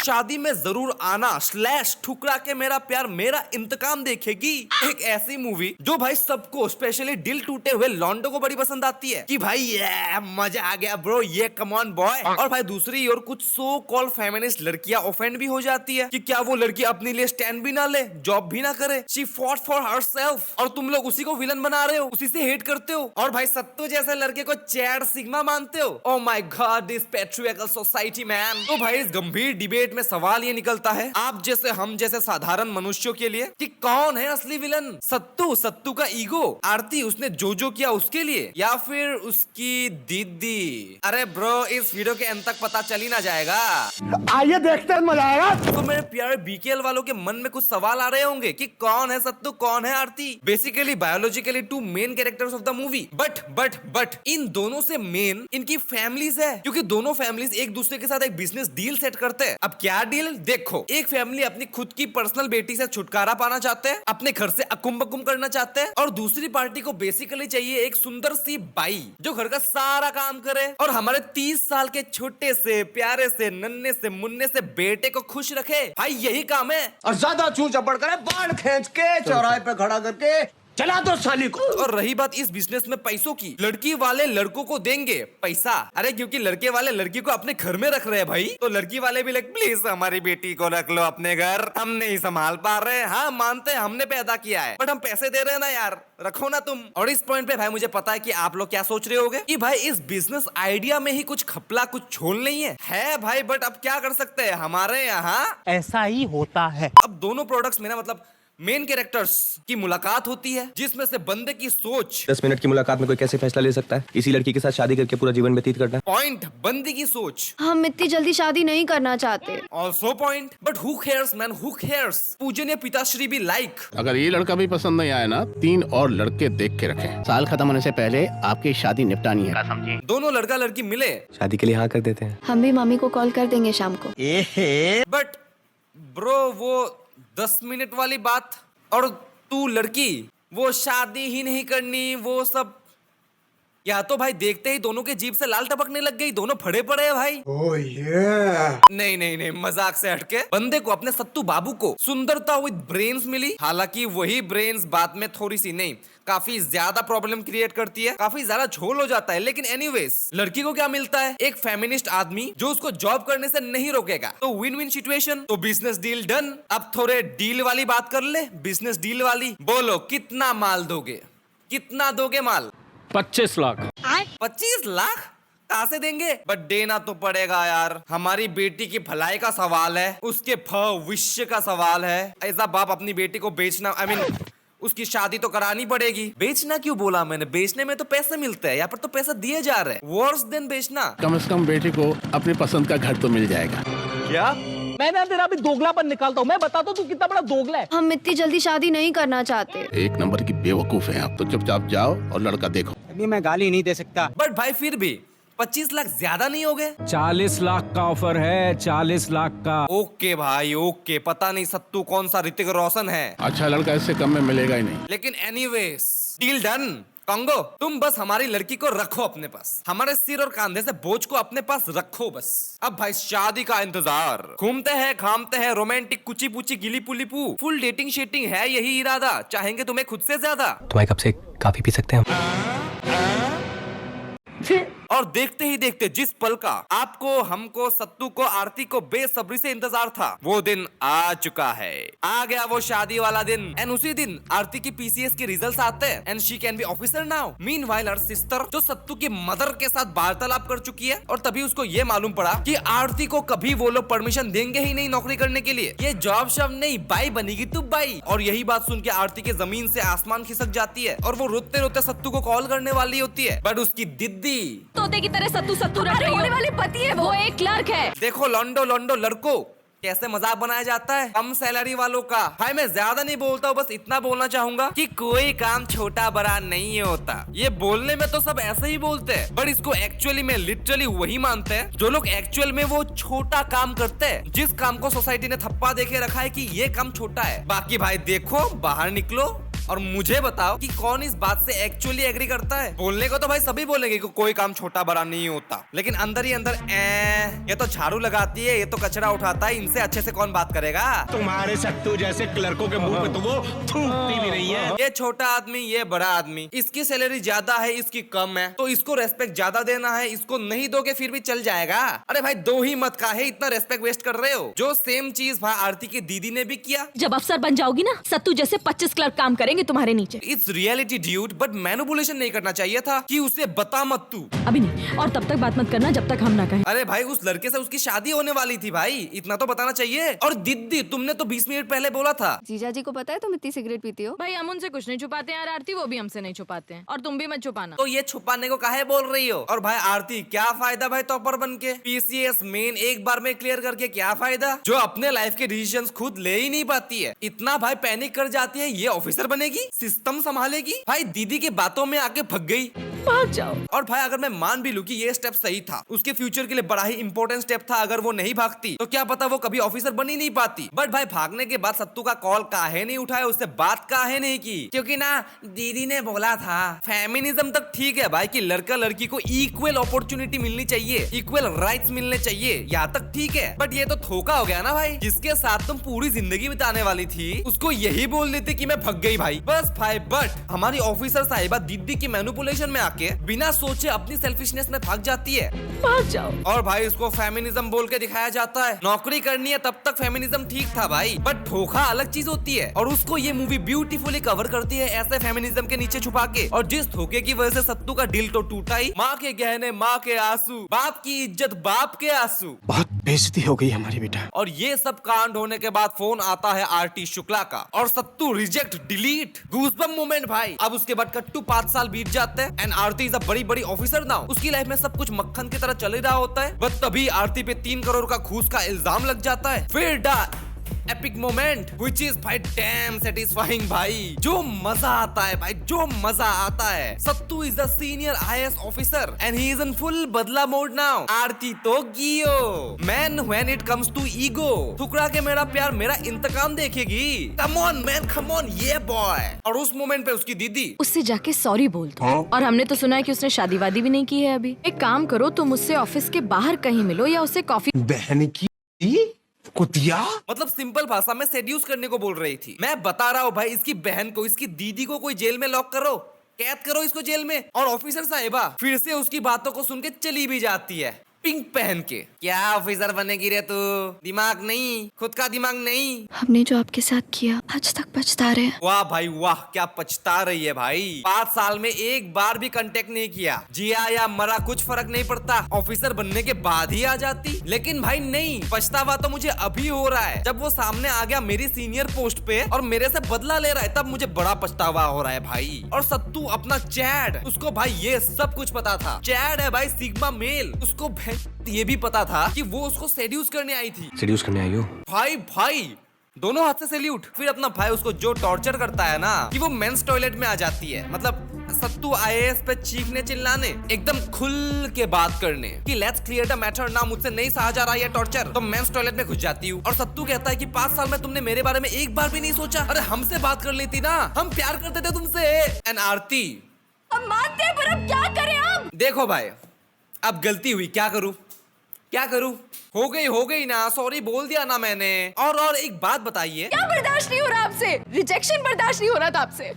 शादी में जरूर आना स्लैश ठुकरा के मेरा प्यार मेरा इंतकाम देखेगी। एक ऐसी मूवी जो भाई सबको स्पेशली दिल टूटे हुए लॉन्डो को बड़ी पसंद आती है कि भाई ये मजा आ गया ब्रो, ये कम ऑन बॉय। और भाई दूसरी ओर कुछ सो कॉल्ड फेमिनिस्ट लड़कियां ऑफेंड भी हो जाती है कि क्या वो लड़की अपने लिए स्टैंड भी ना ले, जॉब भी ना करे, शी फॉट फॉर हरसेल्फ, और तुम लोग उसी को विलन बना रहे हो, उसी से हेट करते हो, और भाई सत्तू जैसे लड़के को चैड सिग्मा मानते हो। Oh my God, this patriarchal society man. तो भाई इस गंभीर डिबेट में सवाल ये निकलता है आप जैसे हम जैसे साधारण मनुष्यों के लिए कि कौन है असली विलन, सत्तू, सत्तू का ईगो, आरती उसने जो किया उसके लिए, या फिर उसकी दीदी। अरे ब्रो इस वीडियो के अंत तक पता चल ही ना जाएगा। आइए देखते हैं, मजा आएगा। तो मेरे प्यारे बीकेएल वालों के मन में कुछ सवाल आ रहे होंगे कि कौन है सत्तू, कौन है Aarti. Basically biologically two main characters of the movie, but इन दोनों से मेन इनकी फैमिलीज है, क्योंकि दोनों फैमिलीज एक दूसरे के साथ एक बिजनेस डील सेट करते हैं। अब क्या डील देखो, एक फैमिली अपनी खुद की पर्सनल बेटी से छुटकारा पाना चाहते हैं, अपने घर से अकुम बकुम करना चाहते हैं, और दूसरी पार्टी को बेसिकली चाहिए एक सुंदर सी बाई जो घर का सारा काम करे और हमारे 30 साल के छोटे से प्यारे से नन्हे से मुन्ने से बेटे को खुश रखे। भाई यही काम है। और ज्यादा चूं चपड़ करे बाल खींच के चौराहे पे खड़ा करके चला दो साली को। और रही बात इस बिजनेस में पैसों की, लड़की वाले लड़कों को देंगे पैसा, अरे क्योंकि लड़के वाले लड़की को अपने घर में रख रहे हैं भाई, तो लड़की वाले भी लाइक प्लीज हमारी बेटी को रख लो अपने घर, हम नहीं संभाल पा रहे। हाँ मानते हैं हमने पैदा किया है, बट हम पैसे दे रहे हैं ना यार, रखो ना तुम। और इस पॉइंट पे भाई मुझे पता है कि आप लोग क्या सोच रहे होगे कि भाई इस बिजनेस आइडिया में ही कुछ खपला कुछ झोल नहीं है भाई, बट अब क्या कर सकते हैं, हमारे यहाँ ऐसा ही होता है। अब दोनों प्रोडक्ट्स में ना मतलब मेन कैरेक्टर्स की मुलाकात होती है जिसमें से बंदे की सोच 10 मिनट की मुलाकात में कोई कैसे फैसला ले सकता है इसी लड़की के साथ शादी करके पूरा जीवन व्यतीत करना। पॉइंट, बंदी की सोच, हम इतनी जल्दी शादी नहीं करना चाहते। Also point, but who cares man, who cares. पूजनीय पिताश्री भी लाइक अगर ये लड़का भी पसंद नहीं आया ना 3 और लड़के देख के रखें, साल खत्म होने से पहले आपकी शादी निपटानी है, समझे। दोनों लड़का लड़की मिले, शादी के लिए हाँ कर देते हैं। हम भी मम्मी को कॉल कर देंगे शाम को। बट ब्रो वो 10 मिनट वाली बात, और तू लड़की वो शादी ही नहीं करनी, वो सब या तो भाई देखते ही दोनों के जीभ से लाल टपकने लग गई, दोनों फड़े पड़े हैं भाई। नहीं मजाक से हटके बंदे को अपने सत्तू बाबू को सुंदरता विद ब्रेन्स मिली, हालांकि वही ब्रेन्स बाद में थोड़ी सी नहीं काफी ज्यादा प्रॉब्लम क्रिएट करती है, काफी ज्यादा झोल हो जाता है। लेकिन एनीवेज लड़की को क्या मिलता है, एक फेमिनिस्ट आदमी जो उसको जॉब करने से नहीं रोकेगा, तो विन विन सिचुएशन। तो बिजनेस डील डन। अब थोड़े डील वाली बात कर ले, बिजनेस डील वाली। बोलो कितना माल दोगे, कितना दोगे माल? 25 लाख। 25 लाख कहाँ से देंगे? बट देना तो पड़ेगा यार, हमारी बेटी की भलाई का सवाल है, उसके भविष्य का सवाल है। ऐसा बाप अपनी बेटी को बेचना, आई मीन उसकी शादी तो करानी पड़ेगी। बेचना क्यों बोला मैंने, बेचने में तो पैसे मिलते हैं, यहाँ पर तो पैसा दिए जा रहे हैं, वर्स देन बेचना। कम से कम बेटी को अपनी पसंद का घर तो मिल जाएगा। क्या? मैं ना तेरा भी दोगलापन निकालता हूँ, मैं बताता हूँ तू कितना बड़ा दोगला है। हम इतनी जल्दी शादी नहीं करना चाहते। एक नंबर की बेवकूफ है आप, तो चुपचाप जाओ और लड़का देखो। अभी मैं गाली नहीं दे सकता। बट भाई फिर भी 25 लाख ज्यादा नहीं हो गए? 40 लाख का ऑफर है, 40 लाख का। ओके भाई ओके, पता नहीं सत्तू कौन सा ऋतिक रोशन है, अच्छा लड़का इससे कम में मिलेगा ही नहीं। लेकिन एनीवेज डील डन। कंगो तुम बस हमारी लड़की को रखो अपने पास, हमारे सिर और कांधे से बोझ को अपने पास रखो बस। अब भाई शादी का इंतजार, घूमते हैं खामते हैं, रोमांटिक कुची पुची गिली पुली पू, फुल डेटिंग शेटिंग है यही इरादा, चाहेंगे तुम्हें खुद से ज्यादा। तुम्हारे कप से काफी पी सकते हैं और देखते ही देखते जिस पल का आपको, हमको, सत्तू को, आरती को बेसब्री से इंतजार था, वो दिन आ चुका है। आ गया वो शादी वाला दिन। एंड उसी दिन आरती की पीसीएस के रिजल्ट्स आते हैं and she can be officer now. Meanwhile her sister जो सत्तू की मदर के साथ वार्तालाप कर चुकी है, और तभी उसको ये मालूम पड़ा कि आरती को कभी वो लोग परमिशन देंगे ही नहीं नौकरी करने के लिए, ये जॉब शॉब नहीं, बाई बनेगी तू बाई। और यही बात सुन के आरती के जमीन से आसमान खिसक जाती है और वो रोते रोते सत्तू को कॉल करने वाली होती है, बट उसकी दीदी तोते की तरह सत्तू सत्तू रट रही होने वाली पति है, वो एक क्लर्क है। देखो लॉन्डो लॉन्डो लड़को कैसे मजाक बनाया जाता है कम सैलरी वालों का। भाई मैं ज्यादा नहीं बोलता हूँ, बस इतना बोलना चाहूंगा कि कोई काम छोटा बड़ा नहीं होता। ये बोलने में तो सब ऐसे ही बोलते हैं, बट इसको एक्चुअली में लिटरली वही मानते हैं जो लोग एक्चुअल में वो छोटा काम करते हैं, जिस काम को सोसाइटी ने थप्पा देके रखा है कि ये काम छोटा है। बाकी भाई देखो बाहर निकलो, और मुझे बताओ कि कौन इस बात से एक्चुअली एग्री करता है। बोलने को तो भाई सभी बोलेंगे कि कोई काम छोटा बड़ा नहीं होता, लेकिन अंदर ही अंदर ये तो झाड़ू लगाती है, ये तो कचरा उठाता है, इनसे अच्छे से कौन बात करेगा। तुम्हारे सत्तू जैसे क्लर्कों के मुंह पे तो वो थूकती भी नहीं है। ये छोटा आदमी, ये बड़ा आदमी, इसकी सैलरी ज्यादा है, इसकी कम है, तो इसको रेस्पेक्ट ज्यादा देना है, इसको नहीं दोगे फिर भी चल जाएगा। अरे भाई दो ही मत का है, इतना रेस्पेक्ट वेस्ट कर रहे हो। जो सेम चीज भाई आरती की दीदी ने भी किया। जब अफसर बन जाओगी ना, सत्तू जैसे 25 क्लर्क काम करेंगे तुम्हारे नीचे। It's reality dude, but manipulation नहीं करना चाहिए था कि उसे बता मत तू। अभी नहीं, और तब तक बात मत करना जब तक हम ना कहें। अरे भाई उस लड़के से उसकी शादी होने वाली थी भाई, इतना तो बताना चाहिए। और दीदी तुमने तो 20 मिनट पहले बोला था। जीजा जी को पता है तुम इतनी सिगरेट पीती हो? भाई हम उनसे कुछ नहीं छुपाते हैं यार आरती, वो भी हमसे नहीं छुपाते हैं, और तुम भी मत छुपाना। तो ये छुपाने को काहे बोल रही हो? और भाई आरती क्या फायदा भाई टॉपर बन के? पीसीएस मेन एक बार में क्लियर करके क्या फायदा, जो अपने लाइफ के डिसीजंस खुद ले ही नहीं पाती है। इतना भाई पैनिक कर जाती है, ये ऑफिसर बनेगी, सिस्टम संभालेगी। भाई दीदी की बातों में आके भग गई। भाग जाओ। और भाई अगर मैं मान भी लूं कि ये स्टेप सही था, उसके फ्यूचर के लिए बड़ा ही इंपॉर्टेंट स्टेप था, अगर वो नहीं भागती तो क्या पता वो कभी ऑफिसर बन ही नहीं पाती। बट भाई भागने के बाद सत्तू का कॉल काहे नहीं उठाया, उससे बात काहे नहीं की? क्योंकि ना दीदी ने बोला था फेमिनिज्म तक ठीक है भाई कि लड़का लड़की को इक्वल अपॉर्चुनिटी मिलनी चाहिए, इक्वल राइट्स मिलने चाहिए, यहाँ तक ठीक है। बट ये तो धोखा हो गया ना भाई, जिसके साथ तुम पूरी जिंदगी बिताने वाली थी उसको यही बोल देती कि मैं भग गई भाई, बस भाई। बट हमारी ऑफिसर साहिबा दीदी की मैनिपुलेशन में आके बिना सोचे अपनी सेल्फिशनेस में भाग जाती है। भाग जाओ। और भाई उसको फेमिनिज्म बोल के दिखाया जाता है। नौकरी करनी है तब तक फेमिनिज्म ठीक था भाई, बट धोखा अलग चीज होती है। और उसको ये मूवी ब्यूटीफुली कवर करती है ऐसे फेमिनिज्म के नीचे छुपा के। और जिस धोखे की वजह से सत्तू का दिल तो टूटा ही, माँ के गहने माँ के आंसू, बाप की इज्जत बाप के आंसू। बहुत बेइज्जती हो गई हमारी बेटा। और ये सब कांड होने के बाद फोन आता है आरती शुक्ला का, और सत्तू रिजेक्ट डिलीट, गूज़बम्प मोमेंट भाई। अब उसके बाद कट्टू 5 साल बीत जाते हैं एंड आरती इज अ बड़ी बड़ी ऑफिसर नाउ। उसकी लाइफ में सब कुछ मक्खन की तरह चल ही रहा होता है, बट तभी आरती पे 3 करोड़ का घूस का इल्जाम लग जाता है। फिर एपिक मोमेंट व्हिच इज भाई डैम सेटिस्फाइंग भाई। जो मजा आता है भाई, जो मजा आता है। Sattu is the senior IAS officer and he is in full बदला मोड नाउ। आरती तो गियो man when it comes to ego. ठुकरा के मेरा प्यार मेरा इंतकाम देखेगी। Come on man, come on ये बॉय। और उस मोमेंट पे उसकी दीदी उससे जाके सॉरी बोल दो। और हमने तो सुना है कि उसने शादी वादी भी नहीं की है अभी। एक काम करो, तुम उससे ऑफिस के बाहर कहीं मिलो या उससे कॉफी। बहन की कुतिया, मतलब सिंपल भाषा में सेड्यूस करने को बोल रही थी। मैं बता रहा हूँ भाई, इसकी बहन को, इसकी दीदी को कोई जेल में लॉक करो, कैद करो इसको जेल में। और ऑफिसर साहिबा फिर से उसकी बातों को सुन के चली भी जाती है पिंक पहन के। क्या ऑफिसर बनेगी रे तू? दिमाग नहीं, खुद का दिमाग नहीं। हमने जो आपके साथ किया आज तक पछता रहे हैं। वाह भाई वाह, क्या पछता रही है भाई। 5 साल में एक बार भी कांटेक्ट नहीं किया, जिया या मरा कुछ फर्क नहीं पड़ता, ऑफिसर बनने के बाद ही आ जाती। लेकिन भाई नहीं, पछतावा तो मुझे अभी हो रहा है। जब वो सामने आ गया मेरी सीनियर पोस्ट पे और मेरे से बदला ले रहा है, तब मुझे बड़ा पछतावा हो रहा है भाई। और सत्तू अपना चैड, उसको भाई ये सब कुछ पता था। चैड है भाई सिग्मा मेल, उसको ये भी पता था कि वो उसको सेड्यूस करने आई थी। सेड्यूस करने आई हो? भाई दोनों हाथ से सैल्यूट। फिर अपना भाई उसको जो टॉर्चर करता है ना, कि वो मेंस टॉयलेट में आ जाती है। मतलब सत्तू आईएएस पे चीखने चिल्लाने, एकदम खुल के बात करने कि लेट्स क्लियर द मैटर ना, मुझसे नहीं सहा जा रहा है टॉर्चर, तो मेंस टॉयलेट में घुस जाती हूँ। और सत्तू कहता है कि 5 साल में तुमने मेरे बारे में एक बार भी नहीं सोचा। अरे हमसे बात कर लेती ना, हम प्यार करते थे तुमसे। एंड आरती हम मानते हैं, पर अब क्या करें हम? देखो भाई, अब गलती हुई, क्या करूं? हो गई ना, सॉरी बोल दिया ना मैंने। और एक बात बताइए, क्या बर्दाश्त नहीं हो रहा आपसे? रिजेक्शन बर्दाश्त नहीं हो रहा था आपसे।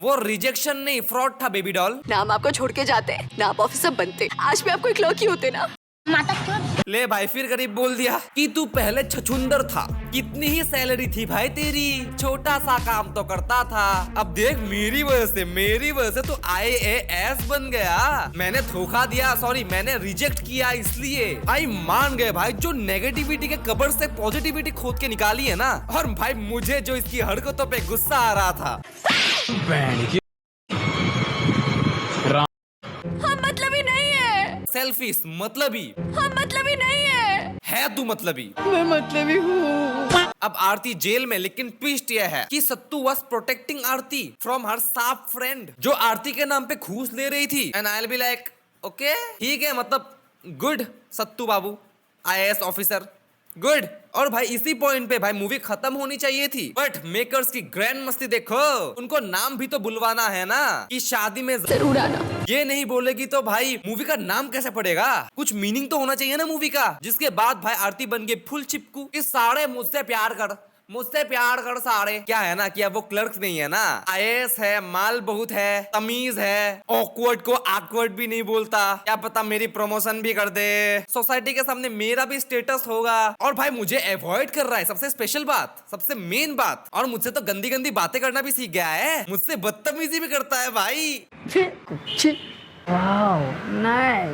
वो रिजेक्शन नहीं, फ्रॉड था बेबी डॉल। ना हम आपको छोड़ के जाते, ना आप ऑफिसर बनते, आज भी आपको एक लौकी होते ना। ले भाई, फिर करीब बोल दिया कि तू पहले छछुंदर था। कितनी ही सैलरी थी भाई तेरी, छोटा सा काम तो करता था। अब देख मेरी वजह से तू आईएएस बन गया। मैंने धोखा दिया, सॉरी मैंने रिजेक्ट किया, इसलिए भाई मान गए भाई। जो नेगेटिविटी के कबर से पॉजिटिविटी खोद के निकाली है ना। और भाई मुझे जो इसकी हरकतों पे गुस्सा आ रहा था। हम मतलबी नहीं है। सेल्फिश, मतलबी। हम मतलबी नहीं है तू मतलबी। मैं मतलबी हूँ। अब आरती जेल में, लेकिन ट्विस्ट यह है कि Sattu was protecting Aarti from her साफ फ्रेंड, जो आरती के नाम पे घूस ले रही थी। And I will be like okay ठीक है, मतलब गुड सत्तू बाबू, आईएएस ऑफिसर, गुड। और भाई इसी पॉइंट पे भाई मूवी खत्म होनी चाहिए थी, बट मेकर्स की ग्रैंड मस्ती देखो। उनको नाम भी तो बुलवाना है ना कि शादी में जरूर आना। ये नहीं बोलेगी तो भाई मूवी का नाम कैसे पड़ेगा? कुछ मीनिंग तो होना चाहिए ना मूवी का। जिसके बाद भाई आरती बन गई फुल चिपकू कि सारे मुझसे प्यार कर सारे। क्या है ना कि अब वो क्लर्क नहीं है ना, आईएएस है, माल बहुत है, तमीज है, ऑकवर्ड को ऑकवर्ड भी नहीं बोलता। क्या पता मेरी प्रमोशन भी कर दे, सोसाइटी के सामने मेरा भी स्टेटस होगा। और भाई मुझे अवॉइड कर रहा है, सबसे स्पेशल बात, सबसे मेन बात। और मुझसे तो गंदी गंदी बातें करना भी सीख गया है, मुझसे बदतमीजी भी करता है भाई।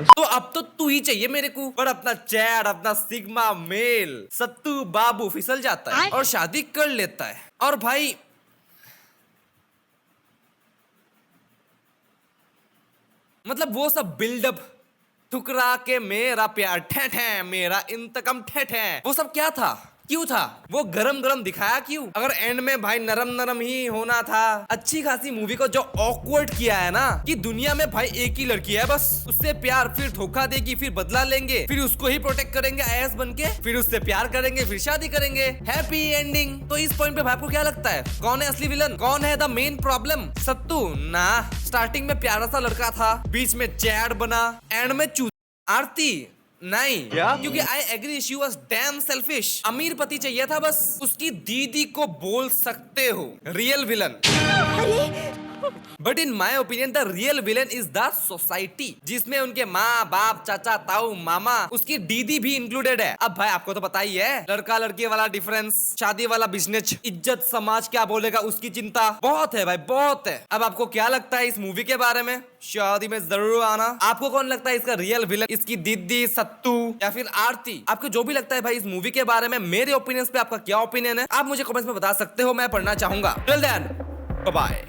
तो अब तो तू ही चाहिए मेरे को। पर अपना चैट, अपना सिग्मा मेल सत्तू बाबू फिसल जाता है और शादी कर लेता है। और भाई मतलब वो सब बिल्डअप, ठुकरा के मेरा प्यार ठे मेरा इंतकाम ठे, वो सब क्या था? क्यों था वो गरम गरम दिखाया? क्यों? अगर एंड में भाई नरम नरम ही होना था। अच्छी खासी मूवी को जो ऑकवर्ड किया है ना कि दुनिया में भाई एक ही लड़की है बस, उससे प्यार, फिर धोखा देगी, फिर बदला लेंगे, फिर उसको ही प्रोटेक्ट करेंगे आईएएस बनके, फिर उससे प्यार करेंगे, फिर शादी करेंगे, हैप्पी एंडिंग। तो इस पॉइंट पे भाई आपको क्या लगता है कौन है असली विलन? कौन है द मेन प्रॉब्लम? सत्तू ना। स्टार्टिंग में प्यारा सा लड़का था, बीच में चैट बना, एंड में आरती नहीं। क्या? क्योंकि I agree she was damn selfish. अमीर पति चाहिए था बस। उसकी दीदी को बोल सकते हो real villain, but in my opinion the real villain is the society, जिसमें उनके माँ बाप, चाचा ताऊ, मामा, उसकी दीदी भी इंक्लूडेड है। अब भाई आपको तो पता ही है, लड़का लड़की वाला डिफरेंस, शादी वाला बिजनेस, इज्जत, समाज क्या बोलेगा उसकी चिंता बहुत है भाई, बहुत है। अब आपको क्या लगता है इस मूवी के बारे में? शादी में जरूर आना। आपको कौन लगता है इसका रियल विलन? इसकी दीदी, सत्तू या फिर आरती? आपको जो भी लगता है भाई इस मूवी के बारे में, मेरे ओपिनियन पे आपका क्या ओपिनियन है आप मुझे कमेंट्स में बता सकते हो, मैं पढ़ना चाहूंगा। Till then bye bye.